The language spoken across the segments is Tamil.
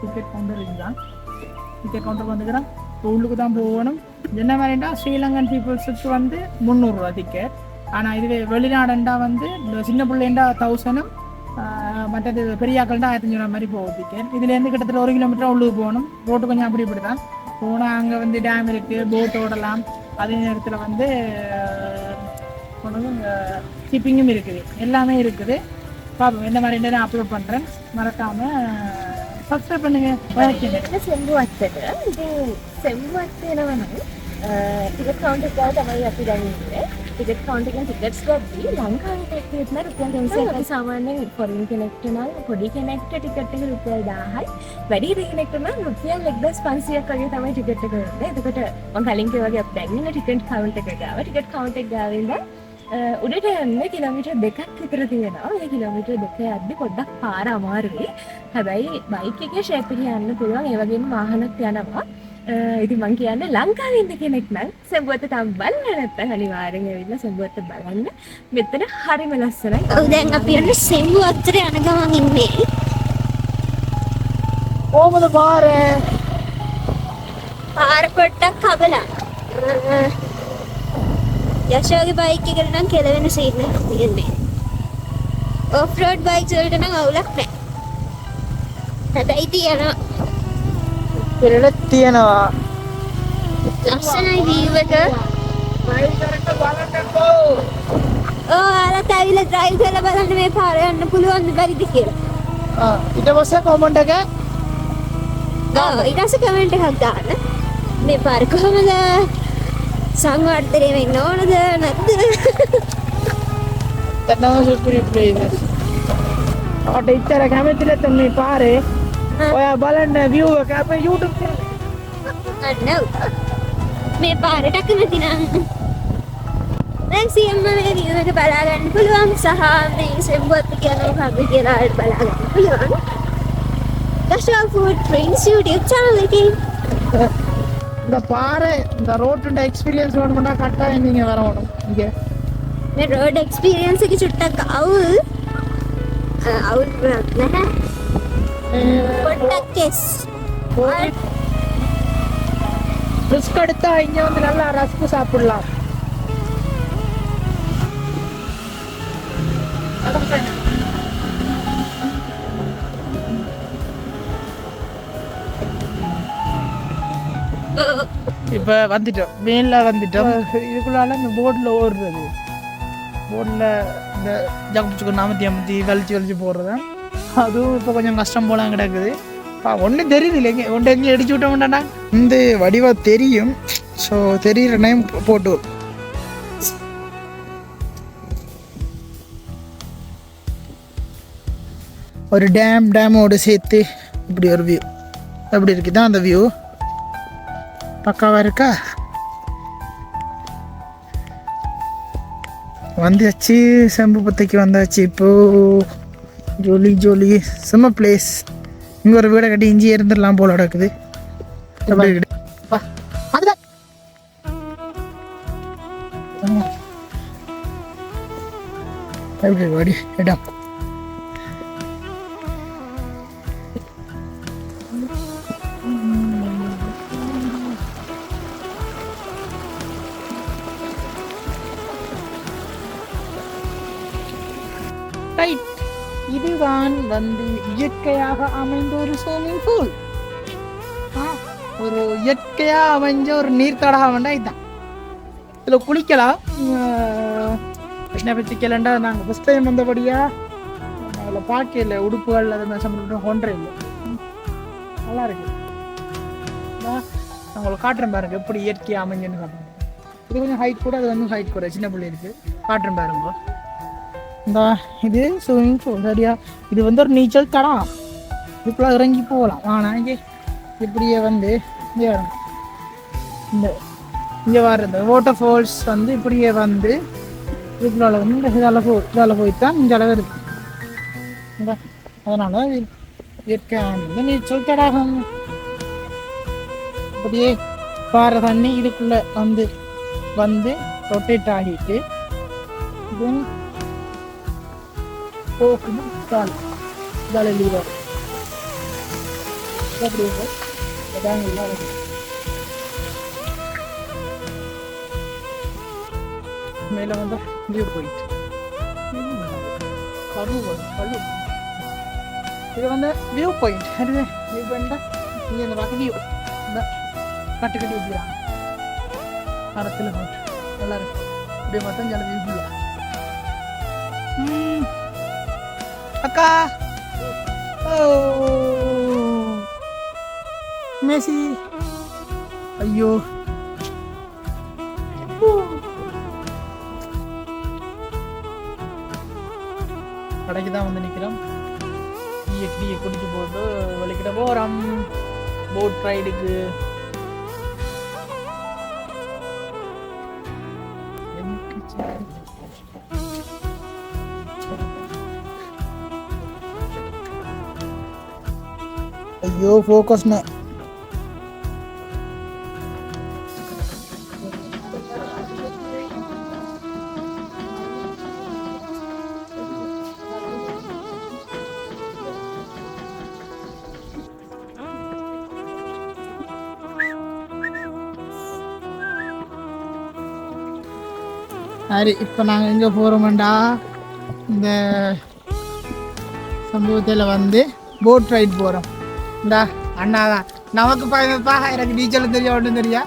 டிக்கெட் கவுண்டர் இதுதான். டிக்கெட் கவுண்டருக்கு வந்துக்கிறோம். இப்போ உள்ளுக்கு தான் போகணும். என்ன மாதிரிண்டா ஸ்ரீலங்கன் பீப்புள்ஸுக்கு வந்து 300 ரூபா டிக்கெட். ஆனால் இதுவே வெளிநாடுண்டா வந்து சின்ன பிள்ளைண்டா 1000, மற்றது பெரியாக்கள்டா 1500 மாதிரி போகும் டிக்கெட். இதுலேருந்து கிட்டத்தட்ட 1 கிலோமீட்டர் உள்ளுக்கு போகணும். ரோட்டு கொஞ்சம் அப்படி இப்படி தான் போனால் அங்கே வந்து டேம் இருக்குது, போட் ஓடலாம். அதே நேரத்தில் வந்து ஷிப்பிங்கும் இருக்குது, எல்லாமே இருக்குது. பார்ப்போம் என்ன மாதிரி நான் அப்லோட் பண்ணுறேன். மறக்காமல் சப்ஸ்கிரைப் பண்ணுங்க. செம்புவத்தை இது செம்புவத்தையில ටිකට් කවුන්ටර් එක තමයි අපි දැන් ඉන්නේ. ටිකට් කවුන්ටර් එකෙන් ටිකට්ස් ගත්තී ලංකාවේ ටිකට් එක රුපියල් 300ක් සාමාන්‍යයෙන් ෆොරින් කෙනෙක්ට නම් පොඩි කෙනෙක්ට ටිකට් එක රුපියල් 1000යි. වැඩි කෙනෙක්ට නම් රුපියල් 1500ක් වගේ තමයි ටිකට් එක ගන්නේ. එතකොට මම කලින් කිව්වා වගේ අපි දැන් ඉන්නේ ටිකට් කවුන්ටර් එක ගාව. ටිකට් කවුන්ටර් එක ගාව ඉඳන් උඩට යන්න කිලෝමීටර් 2ක් විතර තියෙනවා. ඒ කිලෝමීටර් 2 යද්දි පොඩ්ඩක් පාර අමාරුයි. හැබැයි බයික් එකේ ෂේප් එකේ යන්න පුළුවන්. ඒ වගේම වාහනත් යනවා. ඉතින් මං කියන්නේ ලංකාවේ ඉන්න කෙනෙක් නම් සෙම්බුවත තාම බලන්න නැත්නම් අනිවාර්යෙන් ඇවිල්ලා සෙම්බුවත බලන්න. මෙතන හරිම ලස්සනයි. ඔව් දැන් අපි යන්නේ සෙම්බුවතට යන ගමන් ඉන්නේ. කොහමද පාර පොට්ටක් කබලා. යශෝගේ බයික් එකට නම් කෙලවෙන සීන් එකක් තියෙන්නේ. ඔෆ් රෝඩ් බයික්ස් වලට නම් අවුලක් නැහැ. හැබැයි තියනවා පෙරලක් තියෙනවා. ලස්සනයි view එක. ඔයාලට ඇවිල්ලා drive කරලා බලන්න මේ පාර යන්න පුළුවන්ද බැරිද කියලා. ඊට පස්සේ කමෙන්ට් එක ඊට පස්සේ කමෙන්ට් එකක් දාන්න. මේ පාර කොහමද සංවර්ධනය වෙන්න ඕනද නැද්ද? තනම සුපිරි ප්ලේස්. ඔට ඉතර කැමති නැත්නම් මේ පාරේ ඔයා බලන්න view එක අපේ YouTube channel. මේ පාරට කැමති නම් දැන් සියම්ම මේ view එක බලා ගන්න පුළුවන් සහ මේ සෙම්බුවත් කියන කබ කියලා බලා ගන්න පුළුවන්. Dasha Footprints YouTube channel එකේ இந்த பாறை இந்த ரோட்டோட எக்ஸ்பீரியன்ஸ் வேணும்னா கட்டாயம் நீங்க வரணும் இங்க. මේ road experience එක චුට්ටක් අවුල් නැහැ. පොඩ්ඩක් කෙස් ரிஸ்க் எடுத்தா இங்க வந்து நல்லா ரஸ்க் சாப்பிடலாம். இப்ப வந்துட்டோம், மேல வந்துட்டோம். இதுக்குள்ளால இந்த போர்டில் ஓடுறது, போர்டில் இந்த ஜாக்கி நாமத்தி வலிச்சு போடுறது, அதுவும் இப்போ கொஞ்சம் கஷ்டம் போலாம் கிடக்குது. ஒன்றும் தெரியுது இல்லைங்க, ஒன்று எங்கே அடிச்சு விட்டோம்னா இந்த வடிவா தெரியும். ஸோ தெரிகிற டைம் போட்டு ஒரு டேமோடு சேர்த்து இப்படி ஒரு வியூ எப்படி இருக்குதான் அந்த வியூ பக்காவாக இருக்கா. வந்தாச்சு, செம்புபத்தைக்கு வந்தாச்சு. இப்போது ஜோலி செம்ம பிளேஸ். இங்கே ஒரு வீடை கட்டி இஞ்சி இருந்துடலாம் போல நடக்குது. எப்படி இருக்குது அதுதான் எப்படி வாடி இடம். இதுதான் வந்து இயற்கையாக அமைந்த ஒரு ஸ்விமிங் பூல். ஒரு இயற்கையாக அமைஞ்ச ஒரு நீர் தடாகம்டா இதுதான். இதில் குளிக்கலாம். என்ன பற்றிக்கலண்டா நாங்கள் ஃபஸ்ட் டைம் வந்தபடியாக அதில் பார்க்கல உடுப்புகள் அது மாதிரி சம்பந்தம் கொண்டே இல்லை. நல்லா இருக்கு. நான் உங்களுக்கு காட்டுறேன் பாருங்க எப்படி இயற்கையாக அமைஞ்சுன்னு காட்டுறேன். இது கொஞ்சம் ஹைட் கூட, அது வந்து ஹைட் கூட, சின்ன பிள்ளை இருக்குது. காட்டுறேன் பாருங்க. இந்த இது ஸ்விமிங் பூல் சரியா. இது வந்து ஒரு நீச்சல் தடம். இதுக்குள்ள இறங்கி போகலாம். ஆனால் இங்கே இப்படியே வந்து இங்கே வர்றது வாட்டர் ஃபால்ஸ் வந்து இப்படியே வந்து இதுக்குள்ள வந்து இதால் போய்த்தான் இந்த அளவு இருக்கு. அதனால் இயற்கையான நீச்சல் தடாகம். இப்படியே பாறை தண்ணி இதுக்குள்ளே வந்து ரொட்டேட் ஆகிட்டு தென் போகுது. லீவர் அப்படி இருக்கு அதான் நல்லா இருக்கு. மேலே வந்து வியூ பாயிண்ட் இது வந்து வியூ பாயிண்ட் அது வியூ பாயிண்ட் இங்கே இந்த பக்கம் வியூ இந்த கட்டுக்கட்டி விட்டுறாங்க மரத்தில் போட்டு நல்லா இருக்கு இப்படியே பார்த்தா ஜல வியூ அக்கா ஓ மேசி ஐயோ கடைக்கு தான் வந்து நிற்கிறோம். டீயை குடிச்சு போட்டு வெளிக்கிட்ட போகிறோம் போட் ரைடுக்கு. ஐயோ ஃபோக்கஸ்ண்ணே சரி இப்போ நாங்கள் எங்கே போகிறோம்டா இந்த சம்பவத்தில் வந்து போட் ரைட் போகிறோம். இந்தா அண்ணா தான் நமக்கு பயப்பா எனக்கு நீச்சலும் தெரியும் ஒன்றும் தெரியா.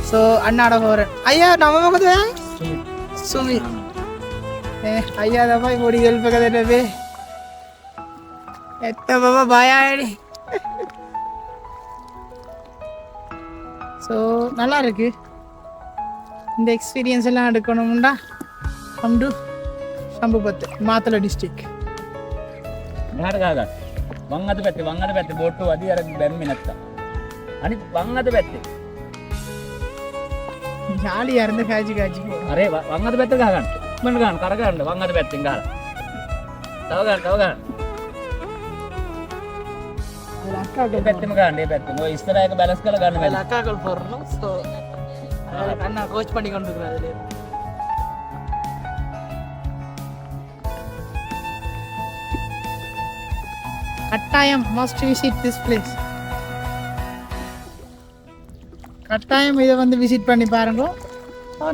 ஸோ அண்ணாட போகிறேன். ஐயா நம்ம பக்கத்து சுமி ஐயா தப்பா இப்படி ஹெல்ப் கதை எத்த பாபா பாயாடி. ஸோ நல்லா இருக்கு இந்த எக்ஸ்பீரியன்ஸ் எல்லாம் எடுக்கணும்டா. கம் டு சம்புபத்து மாத்தள டிஸ்ட்ரிக்ட். වංගද පැත්ත බොට්ටු අධි අර බැම්මි නැත්තා අනිත් වංගද පැත්තේ ஜாலியா இருந்து காய்ச்சி අරේ වංගද පැත්ත ගහගන්න මන්න ගන්න කරගන්න වංගද පැත්තෙන් ගහලා තව ගන්න அக்காக்கள் පැත්තෙම ගන්න මේ පැත්තෙන් ඔය ඉස්සරහ එක බැලන්ස් කරලා ගන්න බැහැ அக்காக்கள் போறோம். ஸோ அண்ணா கோச் பண்ணி கொண்டு இருக்கிறாரு. கட்டாயம் மஸ்ட் விசிட் திஸ் பிளேஸ். கட்டாயம் இதை வந்து விசிட் பண்ணி பாருங்க.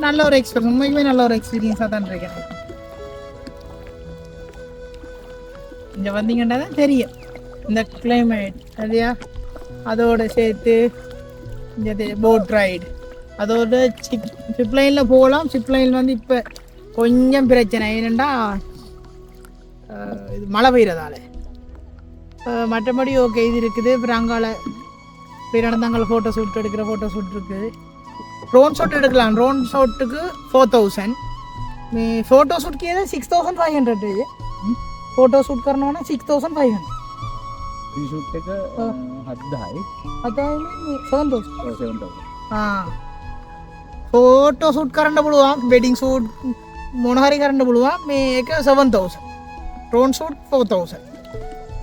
நல்ல ஒரு எக்ஸ்பீரியன்ஸ், உண்மைக்குமே நல்ல ஒரு எக்ஸ்பீரியன்ஸாக தான் இருக்கேன். இங்கே வந்தீங்கன்னா தான் தெரியும் இந்த கிளைமேட் சரியா. அதோடு சேர்த்து இந்த போட் ரைடு அதோட ஷிப்லைனில் போகலாம். ஷிப்லைனில் வந்து இப்போ கொஞ்சம் பிரச்சனை ஏனெண்டா இது மழை பெய்கிறதால. மற்றபடி ஓகே இது இருக்குது. அப்புறம் அங்கால போய் நடந்தாங்க ஃபோட்டோ ஷூட் எடுக்கிற ஃபோட்டோ ஷூட் இருக்குது. ड्रोन शॉट எடுக்கலாம். ड्रोन ஷாட்டுக்கு 4000 फोटो शूट किए थे 6500 है. फोटो शूट करना होना 6500 प्री शूट එක 7000 7000 हाँ फोटो शूट කරන්න පුළුවන්. වෙඩින් ෂූට් මොන හරි කරන්න පුළුවන්. මේක 7000 ड्रोन शूट 4000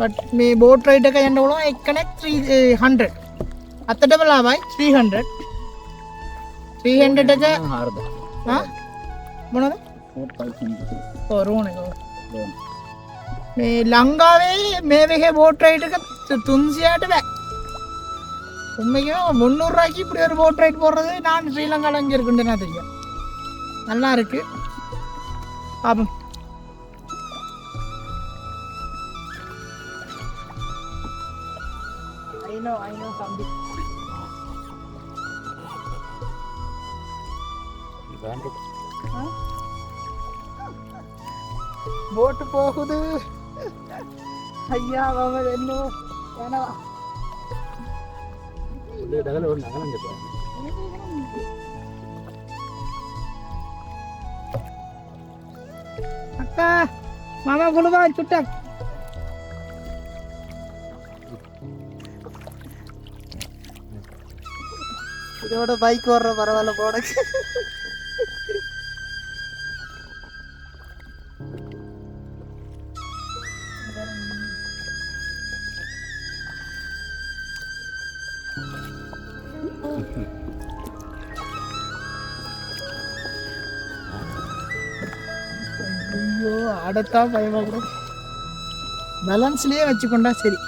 बट මේ බෝට් රයිඩ් එක යන්න පුළුවන් එක්කෙනෙක් 300 අතටම ලාභයි 300 එක හා මොනවද ड्रोन එක මේ ලංකාවේ මේ වගේ බෝට් රයිඩ් එක 300ට බෑ. உண்மைக்கு 300 ரூபாய்க்கு இப்படி ஒரு போட் ரைட் போடுறது நான் ஸ்ரீலங்காவில் இங்கே இருக்குன்னு நான் தெரியும். நல்லா இருக்கு பாப்போம். I know something. போட்டு போகுது ஐயா பாபா என்ன வேணா அக்கா மாமா புழுவா சுட்டா இதோட பைக் ஓடுற பரவாயில்ல போட. ஐயோ அடத்தா பயமா கூட பேலன்ஸ்லயே வச்சுக்கொண்டா சரி.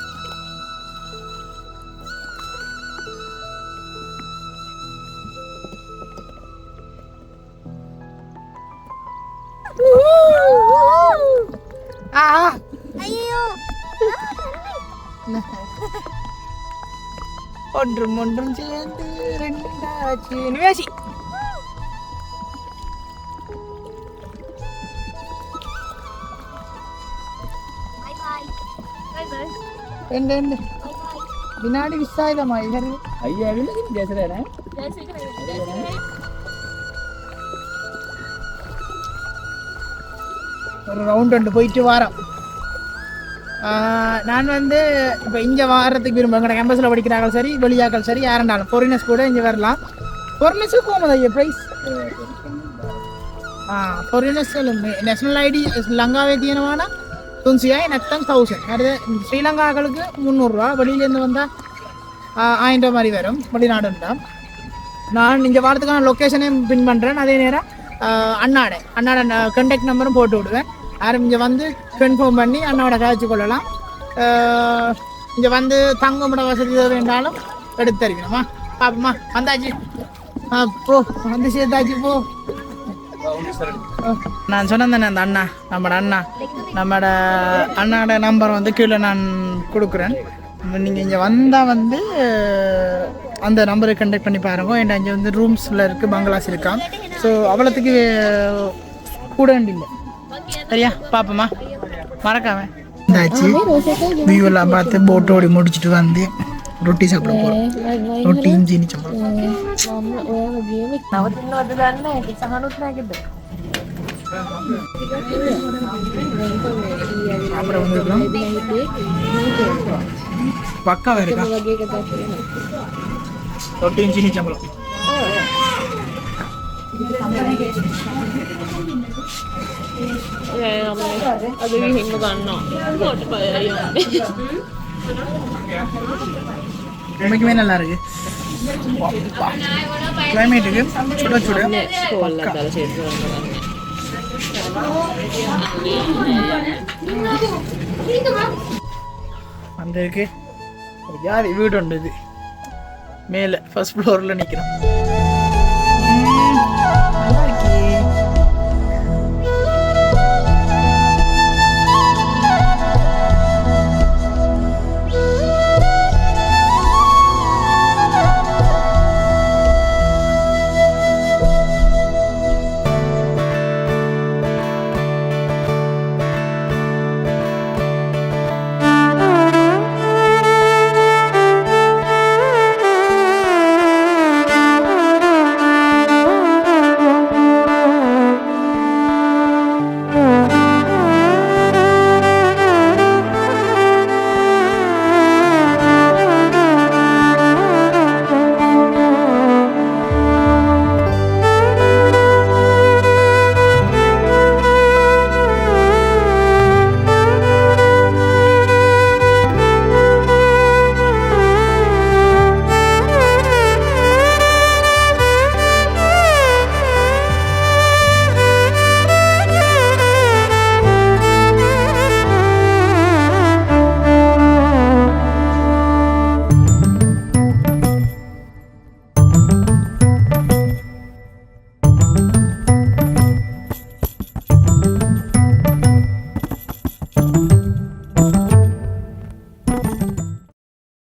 ஆ ஐயோ ஒன்றும் ஒன்றும் சேர்ந்து ரெண்டாச்சு நிவேசி பை பை பை பை ரெண்டு வினாடி விசாயிதமா இவரு ஐயா இல்லை பேசுகிறேன் ஒரு ரவுண்ட் ஒன்று போயிட்டு வாரோம். நான் வந்து இப்போ இங்கே வாரத்துக்கு விரும்புகிறேன். எங்களோட கேம்பஸில் படிக்கிறார்கள் சரி, வெளியாக்கள் சரி, யாருண்டாலும் ஃபாரினர்ஸ் கூட இங்கே வரலாம். ஃபாரினர்ஸுக்கு போகும்போது ஐயா ப்ரைஸ் ஃபாரினர்ஸ் நேஷனல் ஐடி லங்காவே தீனமானா துன்சியா நெத்தம் 1000. அடுத்து ஸ்ரீலங்காக்களுக்கு 300 ரூபா. வெளியிலேருந்து வந்தால் 1000 ரூபா மாதிரி வரும். வெளிநாடுண்டா நான் இங்கே வாரத்துக்கான லொக்கேஷனையும் பின் பண்ணுறேன். அதே நேரம் அண்ணாட கான்டாக்ட் நம்பரும் போட்டு விடுவேன். யாரும் இங்கே வந்து கன்ஃபார்ம் பண்ணி அண்ணாவோட கழிச்சு கொள்ளலாம். இங்கே வந்து தங்குமிட வசதி வேண்டாலும் எடுத்து தருக்கணுமா? பாப்போம்மா வந்தாச்சு. போ வந்து சேர்த்தாச்சு போ. நான் சொன்னேன் தானே அந்த அண்ணா நம்மளோட அண்ணாவோட நம்பர் வந்து கீழே நான் கொடுக்குறேன். நீங்கள் இங்கே வந்தால் வந்து அந்த நம்பரை கண்டக்ட் பண்ணி பாருங்க. ஏன்னா இங்கே வந்து ரூம்ஸில் இருக்குது, பங்களாஸ் இருக்கான். ஸோ அவ்வளோத்துக்கு கூட இல்லை. சரியா பாப்போம்மா மறக்காம இந்தாச்சு. வியூவெல்லாம் பார்த்து போட்டு ஓடி முடிச்சுட்டு வந்து ரொட்டி சாப்பிட போகிறோம். ரொட்டியும் சீனி சாப்பிடுவோம். அப்புறம் வந்துருக்கோம் பக்காவாக இருக்கா ரொட்டியும் சீனி சாப்பிடுவோம். உண்மைக்குமே நல்லா இருக்கு. கிளைமேட்டுக்கு சுட சுட வந்திருக்கு. யார் வீடு உண்டு இது மேலே ஃபர்ஸ்ட் ஃப்ளோரில் நிற்கிறோம்.